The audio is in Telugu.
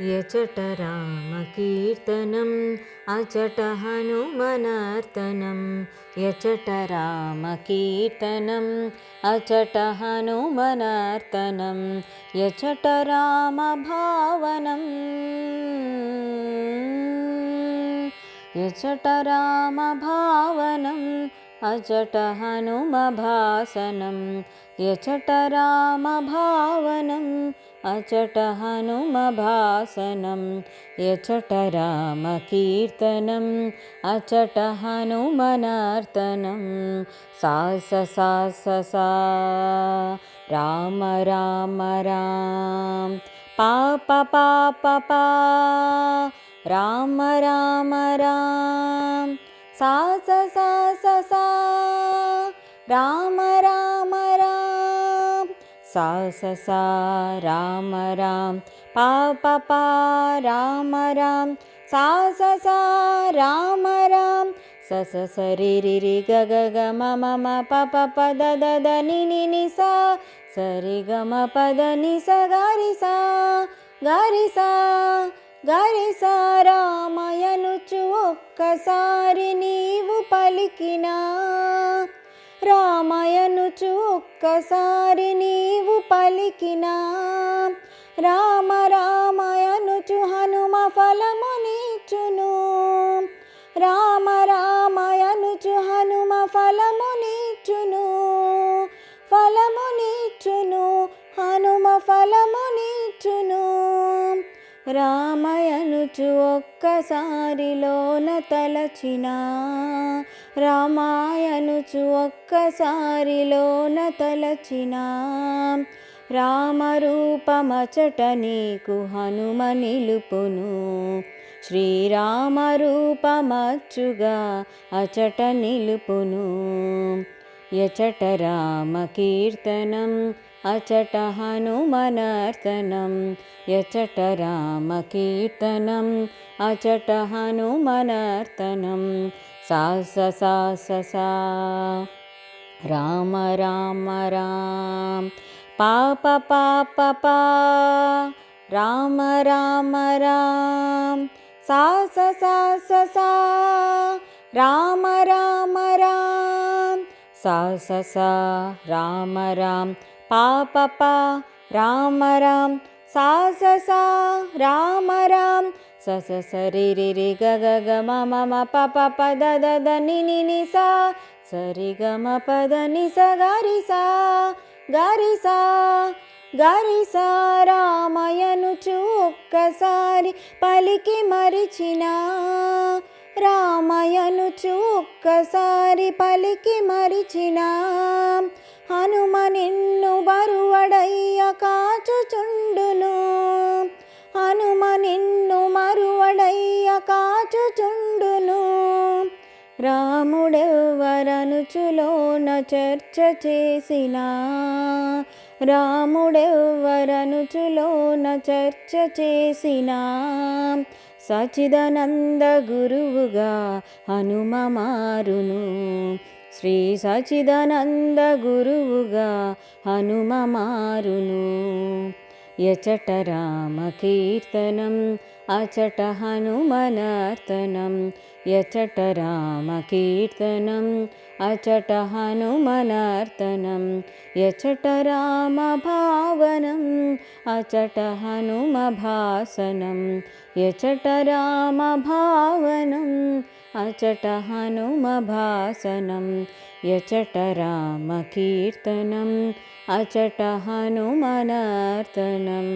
यचट रामकीर्तनम् अचट हनुमनर्तनं यचट रामकीर्तनम् अचट हनुमनर्तनं यचट रामभावनं यचट रामभावनं अचट हनुमभासनं यचट रामभावनं अचट हनुमभासनं यचट रामकीर्तनम् अचट हनुमनर्तनं सा स सा स सा राम राम राम पा प पा प पा राम राम राम सा स सा स सा राम राम राम सा स सा राम राम पा प पा राम राम सा स सा राम राम स स स रि रि रि ग ग ग म म म प प प द द द नि नि नि सा स रि ग म प द नि स ग रि सा ग रि सा ग रि सा రామయనుచు ఒక్కసారి నీవు పలికినా రామయనుచు ఒక్కసారి నీవు పలికినా రామ రామయనుచు హనుమ ఫలమునిచ్చును రామ రామయనుచు హనుమ ఫలమునిచ్చును ఫలమునిచ్చును హనుమ ఫలమునిచ్చును రామయనుచు ఒక్కసారిలోన తలచినా రామాయనుచు ఒక్కసారిలోన తలచినా రామరూపమచట నీకు హనుమ నిలుపును శ్రీరామరూపమచ్చుగా అచట నిలుపును యచట రామకీర్తనం అచట హనుమనర్తనం యచట రామకీర్తనం అచట హనుమనర్తనం సా స సా స సా రామ రామ రామ పా ప పా ప పా రామ రామ రామ సా స సా స సా రామ రామ రామ సా స సా రామ రామ పా ప పా రామ రామ సా స సా రామ రామ స స స రి రి రి గ గ గ మ మ మ ప ప ప ద ద ద ని ని ని సా స రి గ మ ప ద ని స గ రి సా గ రి సా గ రి సా రామయనుచు ఒక్కసారి పలికి మరిచినా రామయనుచు ఒక్కసారి పలికి మరిచినా హనుమ నిన్ను బరువడయ్య కాచుచుండును హనుమ నిన్ను మరువడయ్య కాచుచుండును రాముడెవ్వరనుచులోన చర్చ చేసినా రాముడెవ్వరనుచులోన చర్చ చేసినా సచిదానంద గురువుగా హనుమ మారును శ్రీ సచిదానంద గురువుగా హనుమ మారును యచట రామకీర్తనం అచట హనుమనర్తనం యచట రామకీర్తనం అచట హనుమనర్తనం యచట రామభావనం అచట హనుమభాసనం యచట రామభావనం అచట హనుమభాసనం యచట రామకీర్తనం అచట హనుమనర్తనం